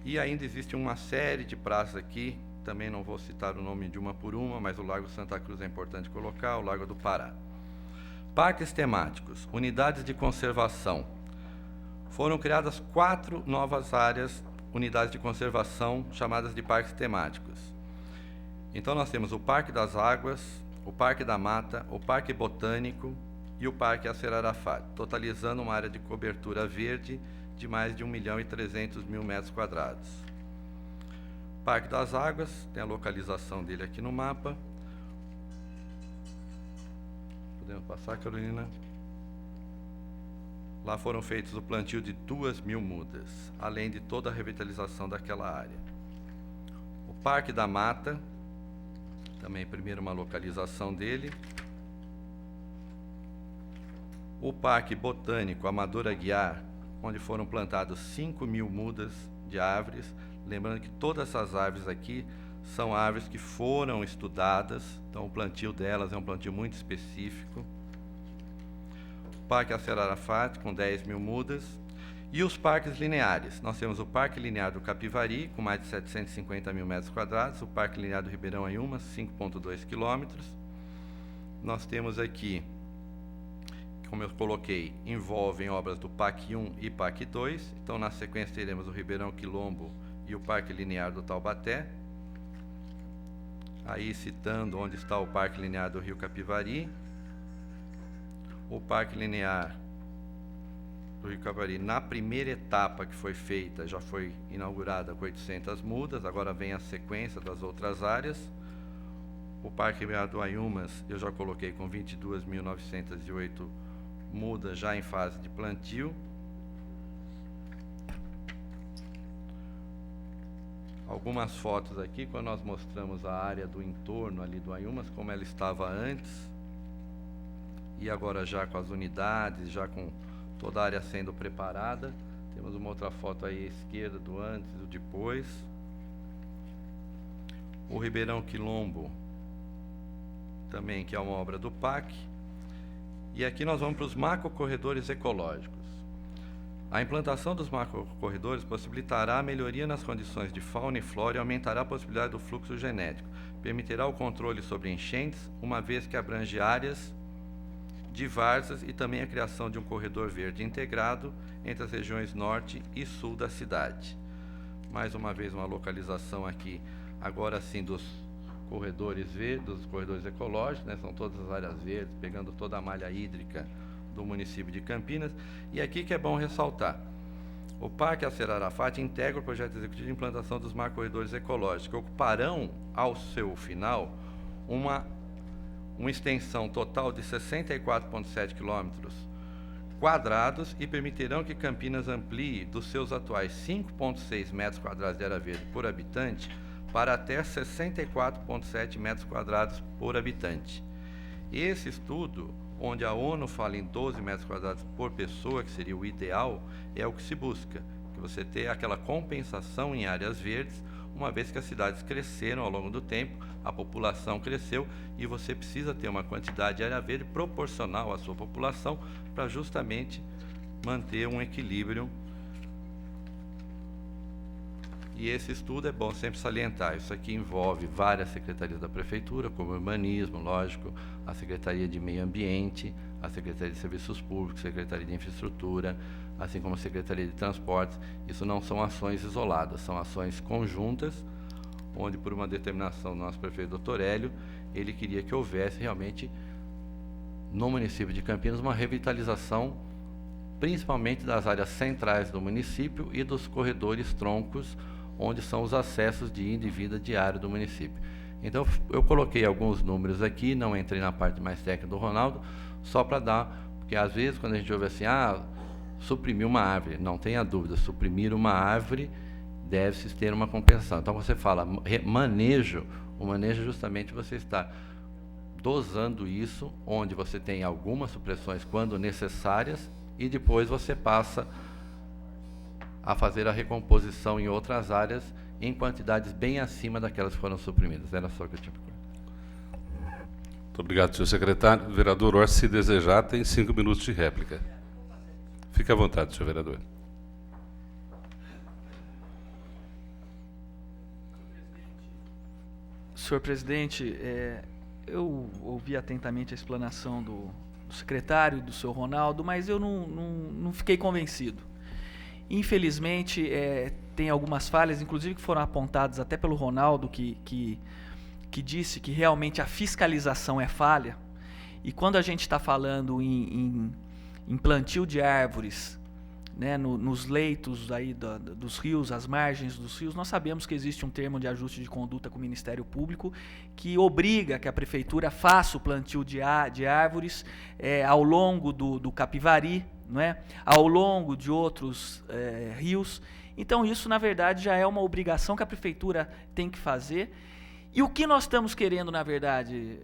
D: e ainda existe uma série de praças aqui, também não vou citar o nome de uma por uma, mas o Lago Santa Cruz é importante colocar, o Lago do Pará. Parques temáticos, unidades de conservação. Foram criadas 4 novas áreas, unidades de conservação, chamadas de parques temáticos. Então nós temos o Parque das Águas, o Parque da Mata, o Parque Botânico e o Parque Yasser Arafat, totalizando uma área de cobertura verde de mais de 1.300.000 metros quadrados. Parque das Águas, tem a localização dele aqui no mapa. Podemos passar, Carolina? Lá foram feitos o plantio de 2.000 mudas, além de toda a revitalização daquela área. O Parque da Mata, também primeiro uma localização dele. O Parque Botânico Amador Aguiar, onde foram plantados 5.000 mudas de árvores. Lembrando que todas essas árvores aqui são árvores que foram estudadas, então o plantio delas é um plantio muito específico. O Parque Yasser Arafat, com 10.000 mudas. E os parques lineares. Nós temos o Parque Linear do Capivari, com mais de 750.000 metros quadrados, o Parque Linear do Ribeirão Aiumas, 5,2 quilômetros. Nós temos aqui, como eu coloquei, envolvem obras do PAC 1 e PAC 2. Então, na sequência, teremos o Ribeirão Quilombo e o Parque Linear do Taubaté. Aí, citando onde está o Parque Linear do Rio Capivari. O Parque Linear do Rio Capivari, na primeira etapa que foi feita, já foi inaugurada com 800 mudas, agora vem a sequência das outras áreas. O Parque Linear do Aiumas, eu já coloquei com 22.908 mudas já em fase de plantio. Algumas fotos aqui, quando nós mostramos a área do entorno ali do Aiumas, como ela estava antes, e agora já com as unidades, já com toda a área sendo preparada. Temos uma outra foto aí à esquerda do antes e do depois. O Ribeirão Quilombo, também, que é uma obra do PAC. E aqui nós vamos para os macrocorredores ecológicos. A implantação dos macrocorredores possibilitará a melhoria nas condições de fauna e flora e aumentará a possibilidade do fluxo genético. Permitirá o controle sobre enchentes, uma vez que abrange áreas de várzeas e também a criação de um corredor verde integrado entre as regiões norte e sul da cidade. Mais uma vez uma localização aqui, agora sim, dos corredores verdes, dos corredores ecológicos, né? São todas as áreas verdes, pegando toda a malha hídrica do município de Campinas. E aqui que é bom ressaltar, o Parque Acer Arafat integra o projeto executivo de implantação dos macrocorredores ecológicos, que ocuparão, ao seu final, uma extensão total de 64,7 quilômetros quadrados e permitirão que Campinas amplie dos seus atuais 5,6 metros quadrados de área verde por habitante para até 64,7 metros quadrados por habitante. Esse estudo, onde a ONU fala em 12 metros quadrados por pessoa, que seria o ideal, é o que se busca, que você tenha aquela compensação em áreas verdes, uma vez que as cidades cresceram ao longo do tempo, a população cresceu e você precisa ter uma quantidade de área verde proporcional à sua população para justamente manter um equilíbrio. E esse estudo é bom sempre salientar, isso aqui envolve várias secretarias da Prefeitura, como Urbanismo, lógico, a Secretaria de Meio Ambiente, a Secretaria de Serviços Públicos, Secretaria de Infraestrutura, assim como a Secretaria de Transportes. Isso não são ações isoladas, são ações conjuntas, onde por uma determinação do nosso prefeito Dr. Hélio, ele queria que houvesse realmente no município de Campinas uma revitalização, principalmente das áreas centrais do município e dos corredores troncos, onde são os acessos de ida e vinda diário do município. Então, eu coloquei alguns números aqui, não entrei na parte mais técnica do Ronaldo, só para dar, porque às vezes quando a gente ouve assim, suprimir uma árvore, não tenha dúvida, suprimir uma árvore deve-se ter uma compensação. Então, você fala manejo, o manejo justamente você está dosando isso, onde você tem algumas supressões quando necessárias, e depois você passa a fazer a recomposição em outras áreas em quantidades bem acima daquelas que foram suprimidas. Era só o que eu tinha para falar.
B: Muito obrigado, senhor secretário. Vereador Orsi, se desejar, tem 5 minutos de réplica. Fique à vontade, senhor vereador.
C: Senhor presidente, eu ouvi atentamente a explanação do secretário, do senhor Ronaldo, mas eu não fiquei convencido. Infelizmente, tem algumas falhas, inclusive que foram apontadas até pelo Ronaldo, que disse que realmente a fiscalização é falha. E quando a gente está falando em plantio de árvores, né, nos leitos aí dos rios, as margens dos rios, nós sabemos que existe um termo de ajuste de conduta com o Ministério Público que obriga que a Prefeitura faça o plantio de árvores ao longo do Capivari, não é? Ao longo de outros rios. Então isso, na verdade, já é uma obrigação que a Prefeitura tem que fazer. E o que nós estamos querendo, na verdade,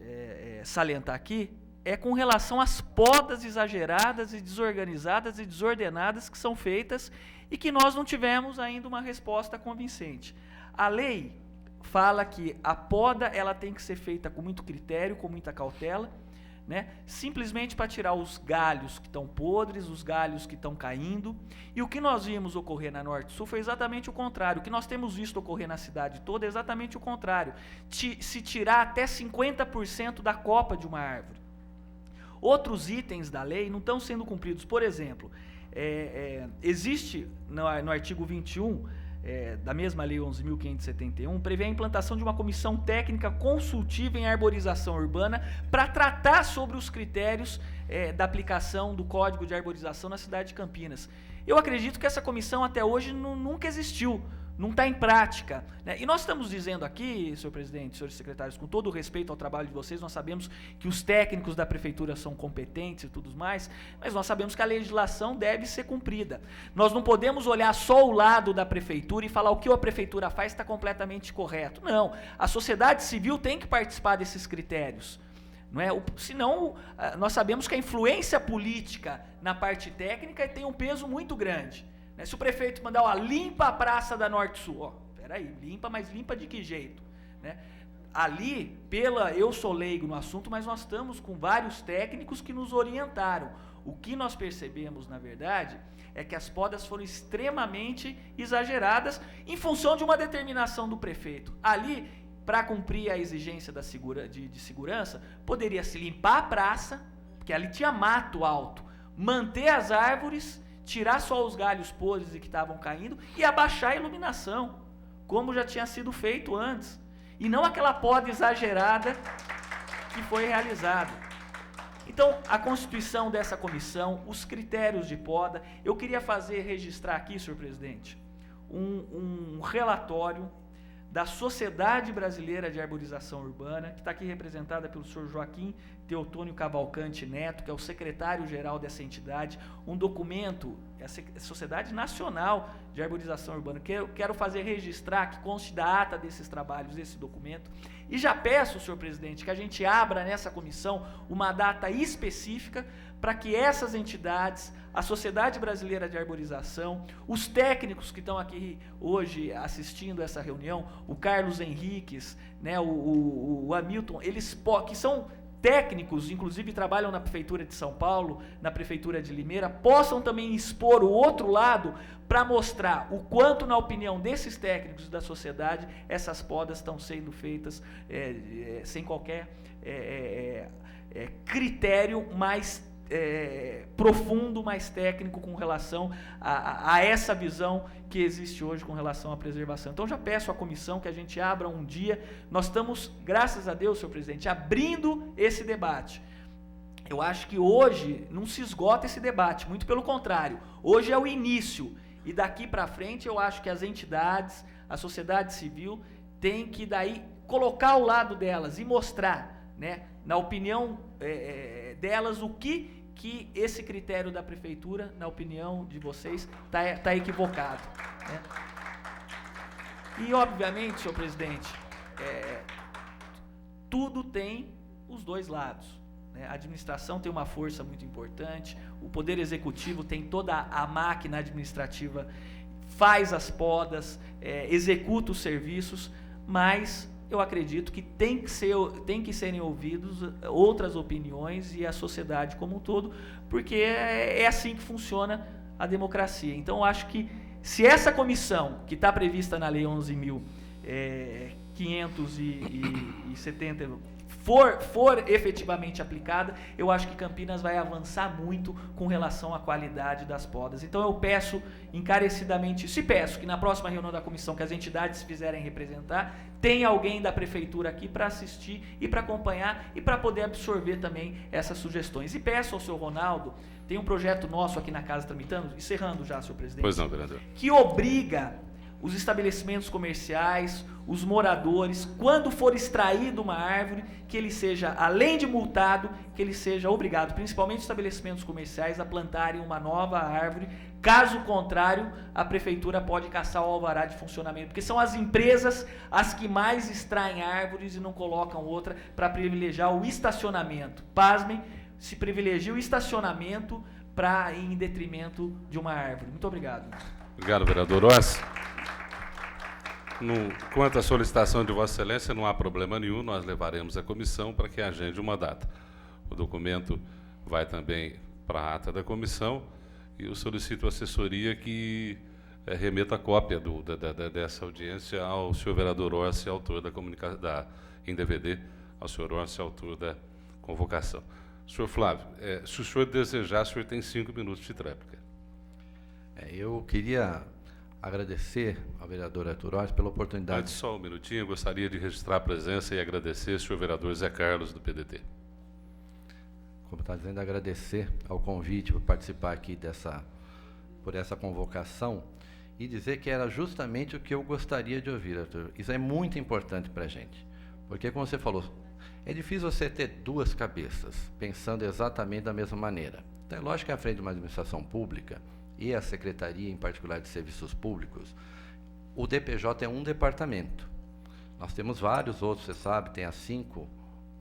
C: salientar aqui é com relação às podas exageradas e desorganizadas e desordenadas que são feitas e que nós não tivemos ainda uma resposta convincente. A lei fala que a poda ela tem que ser feita com muito critério, com muita cautela, né? Simplesmente para tirar os galhos que estão podres, os galhos que estão caindo. E o que nós vimos ocorrer na Norte Sul foi exatamente o contrário. O que nós temos visto ocorrer na cidade toda é exatamente o contrário. Se tirar até 50% da copa de uma árvore. Outros itens da lei não estão sendo cumpridos. Por exemplo, existe no artigo 21 da mesma lei 11.571, prevê a implantação de uma comissão técnica consultiva em arborização urbana para tratar sobre os critérios da aplicação do Código de Arborização na cidade de Campinas. Eu acredito que essa comissão até hoje nunca existiu. Não está em prática, né? E nós estamos dizendo aqui, senhor presidente, senhores secretários, com todo o respeito ao trabalho de vocês, nós sabemos que os técnicos da prefeitura são competentes e tudo mais, mas nós sabemos que a legislação deve ser cumprida. Nós não podemos olhar só o lado da prefeitura e falar o que a prefeitura faz está completamente correto. Não, a sociedade civil tem que participar desses critérios. Não é? Senão, nós sabemos que a influência política na parte técnica tem um peso muito grande. Se o prefeito mandar, limpa a praça da Norte Sul, peraí, limpa, mas limpa de que jeito? Né? ali, eu sou leigo no assunto, mas nós estamos com vários técnicos que nos orientaram. O que nós percebemos, na verdade, é que as podas foram extremamente exageradas em função de uma determinação do prefeito. Ali, para cumprir a exigência de segurança, poderia se limpar a praça, porque ali tinha mato alto, manter as árvores, tirar só os galhos podres que estavam caindo e abaixar a iluminação, como já tinha sido feito antes. E não aquela poda exagerada que foi realizada. Então, a constituição dessa comissão, os critérios de poda, eu queria registrar aqui, senhor presidente, um relatório da Sociedade Brasileira de Arborização Urbana, que está aqui representada pelo senhor Joaquim Teotônio Cavalcante Neto, que é o secretário-geral dessa entidade, um documento, é a Sociedade Nacional de Arborização Urbana, que eu quero registrar, que conste da ata desses trabalhos, esse documento, e já peço, senhor presidente, que a gente abra nessa comissão uma data específica para que essas entidades, a Sociedade Brasileira de Arborização, os técnicos que estão aqui hoje assistindo essa reunião, o Carlos Henriques, né, o Hamilton, eles que são técnicos, inclusive trabalham na Prefeitura de São Paulo, na Prefeitura de Limeira, possam também expor o outro lado para mostrar o quanto, na opinião desses técnicos da sociedade, essas podas estão sendo feitas sem qualquer critério mais profundo, mais técnico com relação a essa visão que existe hoje com relação à preservação. Então, já peço à comissão que a gente abra um dia. Nós estamos, graças a Deus, senhor presidente, abrindo esse debate. Eu acho que hoje não se esgota esse debate, muito pelo contrário. Hoje é o início. E daqui para frente, eu acho que as entidades, a sociedade civil, tem que daí colocar ao lado delas e mostrar, né, na opinião delas, o que esse critério da prefeitura, na opinião de vocês, está equivocado, né? E, obviamente, senhor presidente, tudo tem os dois lados, né? A administração tem uma força muito importante, o Poder Executivo tem toda a máquina administrativa, faz as podas, executa os serviços, mas eu acredito que tem que serem ouvidos outras opiniões e a sociedade como um todo, porque é assim que funciona a democracia. Então, eu acho que se essa comissão, que está prevista na Lei 11.570, for efetivamente aplicada, eu acho que Campinas vai avançar muito com relação à qualidade das podas. Então, eu peço encarecidamente, peço que na próxima reunião da comissão, que as entidades se fizerem representar, tenha alguém da prefeitura aqui para assistir e para acompanhar e para poder absorver também essas sugestões. E peço ao senhor Ronaldo, tem um projeto nosso aqui na casa tramitando, encerrando já, senhor presidente,
B: pois não, vereador,
C: que obriga os estabelecimentos comerciais, os moradores, quando for extraído uma árvore, que ele seja, além de multado, que ele seja obrigado, principalmente os estabelecimentos comerciais, a plantarem uma nova árvore. Caso contrário, a prefeitura pode caçar o alvará de funcionamento, porque são as empresas as que mais extraem árvores e não colocam outra para privilegiar o estacionamento. Pasmem, se privilegia o estacionamento em detrimento de uma árvore. Muito obrigado.
B: Obrigado, vereador Orsi. Quanto à solicitação de Vossa Excelência, não há problema nenhum, nós levaremos à comissão para que agende uma data. O documento vai também para a ata da comissão e eu solicito à assessoria que remeta a cópia dessa audiência ao senhor vereador Orsi, autor em DVD, ao senhor Orsi, autor da convocação. Senhor Flávio, se o senhor desejar, o senhor tem 5 minutos de tréplica.
D: Eu queria agradecer ao vereador Arthur Orsi pela oportunidade.
B: Antes, só um minutinho, eu gostaria de registrar a presença e agradecer ao senhor vereador Zé Carlos, do PDT.
D: Como está dizendo, agradecer ao convite por participar aqui por essa convocação e dizer que era justamente o que eu gostaria de ouvir, Arthur. Isso é muito importante para a gente, porque, como você falou, é difícil você ter duas cabeças pensando exatamente da mesma maneira. Então, é lógico que à frente de uma administração pública, e a Secretaria, em particular de Serviços Públicos, o DPJ é um departamento. Nós temos vários outros, você sabe, tem as 5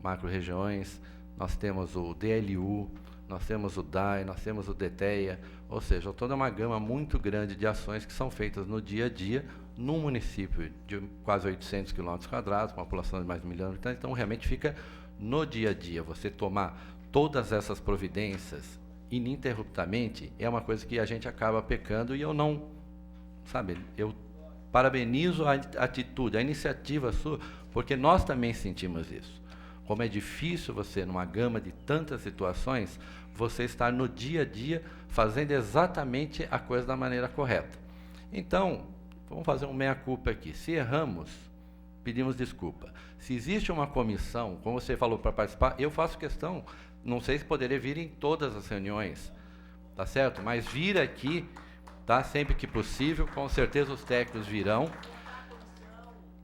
D: macro-regiões, nós temos o DLU, nós temos o DAI, nós temos o DTEA, ou seja, toda uma gama muito grande de ações que são feitas no dia a dia num município de quase 800 quilômetros quadrados, com uma população de mais de 1 milhão de habitantes. Então, realmente fica no dia a dia. Você tomar todas essas providências ininterruptamente é uma coisa que a gente acaba pecando, e eu não, sabe, eu parabenizo a atitude, a iniciativa sua, porque nós também sentimos isso. Como é difícil você, numa gama de tantas situações, você estar no dia a dia fazendo exatamente a coisa da maneira correta. Então, vamos fazer um meia-culpa aqui. Se erramos, pedimos desculpa. Se existe uma comissão, como você falou, para participar, eu faço questão, não sei se poderia vir em todas as reuniões, tá certo? Mas vir aqui, tá? Sempre que possível, com certeza os técnicos virão.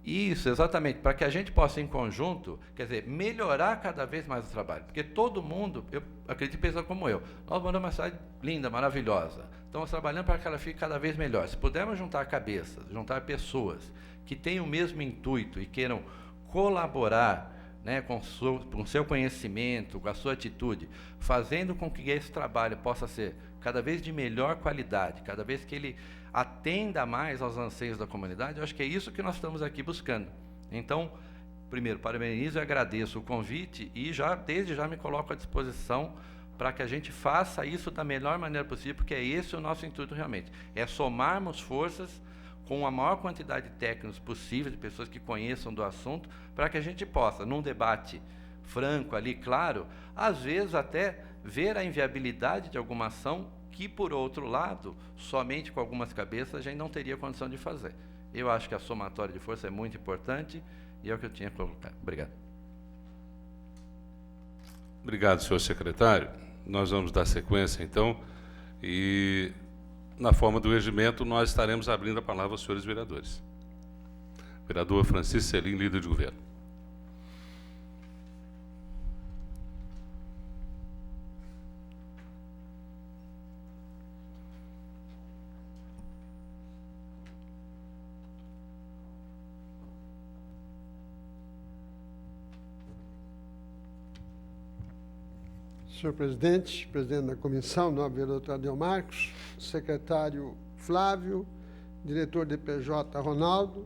D: Isso, exatamente, para que a gente possa, em conjunto, quer dizer, melhorar cada vez mais o trabalho. Porque todo mundo, eu acredito, pensa como eu. Nós moramos uma cidade linda, maravilhosa. Estamos trabalhando para que ela fique cada vez melhor. Se pudermos juntar cabeças, juntar pessoas que tenham o mesmo intuito e queiram colaborar, né, com o seu conhecimento, com a sua atitude, fazendo com que esse trabalho possa ser cada vez de melhor qualidade, cada vez que ele atenda mais aos anseios da comunidade, eu acho que é isso que nós estamos aqui buscando. Então, primeiro, parabenizo e agradeço o convite e desde já me coloco à disposição para que a gente faça isso da melhor maneira possível, porque é esse o nosso intuito realmente, é somarmos forças com a maior quantidade de técnicos possível, de pessoas que conheçam do assunto, para que a gente possa, num debate franco ali, claro, às vezes até ver a inviabilidade de alguma ação que, por outro lado, somente com algumas cabeças a gente não teria condição de fazer. Eu acho que a somatória de força é muito importante e é o que eu tinha que colocar. Obrigado.
B: Obrigado, senhor secretário. Nós vamos dar sequência, então, e, na forma do regimento, nós estaremos abrindo a palavra aos senhores vereadores. Vereador Francisco Selim, líder de governo.
F: Senhor presidente, presidente da comissão, nobre vereador Tadeu Marcos, secretário Flávio, diretor de PJ Ronaldo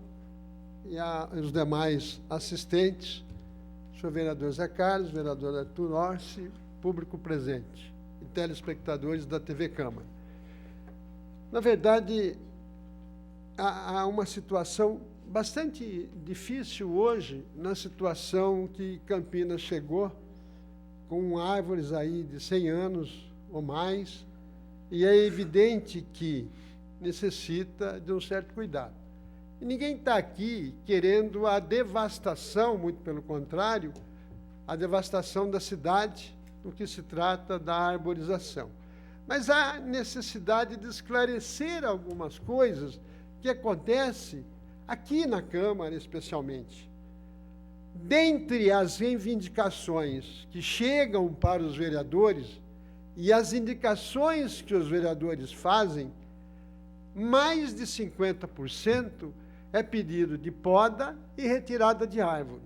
F: e os demais assistentes, senhor vereador Zé Carlos, vereador Arthur Orsi, público presente e telespectadores da TV Câmara. Na verdade, há uma situação bastante difícil hoje, na situação que Campinas chegou, com árvores aí de 100 anos ou mais, e é evidente que necessita de um certo cuidado. E ninguém está aqui querendo a devastação, muito pelo contrário, a devastação da cidade, no que se trata da arborização. Mas há necessidade de esclarecer algumas coisas que acontecem aqui na Câmara, especialmente. Dentre as reivindicações que chegam para os vereadores e as indicações que os vereadores fazem, mais de 50% é pedido de poda e retirada de árvore.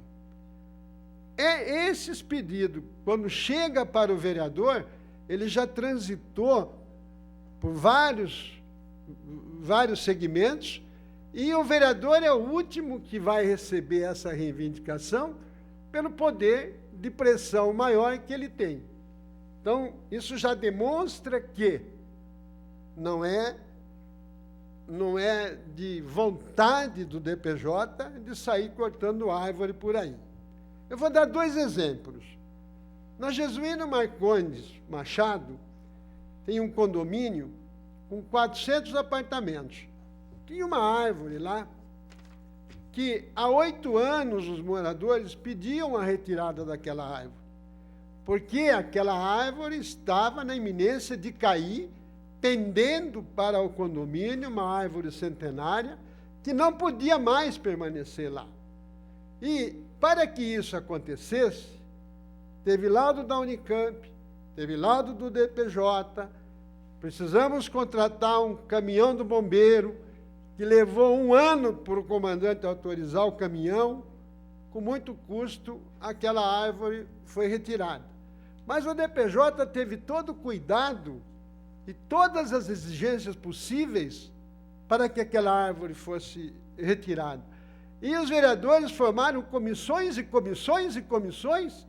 F: Esses pedidos, quando chega para o vereador, ele já transitou por vários segmentos, e o vereador é o último que vai receber essa reivindicação pelo poder de pressão maior que ele tem. Então, isso já demonstra que não é de vontade do DPJ de sair cortando árvore por aí. Eu vou dar 2 exemplos. Na Jesuíno Marcondes Machado, tem um condomínio com 400 apartamentos. Tinha uma árvore lá que há 8 anos os moradores pediam a retirada daquela árvore, porque aquela árvore estava na iminência de cair, pendendo para o condomínio, uma árvore centenária, que não podia mais permanecer lá. E, para que isso acontecesse, teve laudo da Unicamp, teve laudo do DPJ, precisamos contratar um caminhão do bombeiro, que levou 1 ano para o comandante autorizar o caminhão, com muito custo, aquela árvore foi retirada. Mas o DPJ teve todo o cuidado e todas as exigências possíveis para que aquela árvore fosse retirada. E os vereadores formaram comissões e comissões e comissões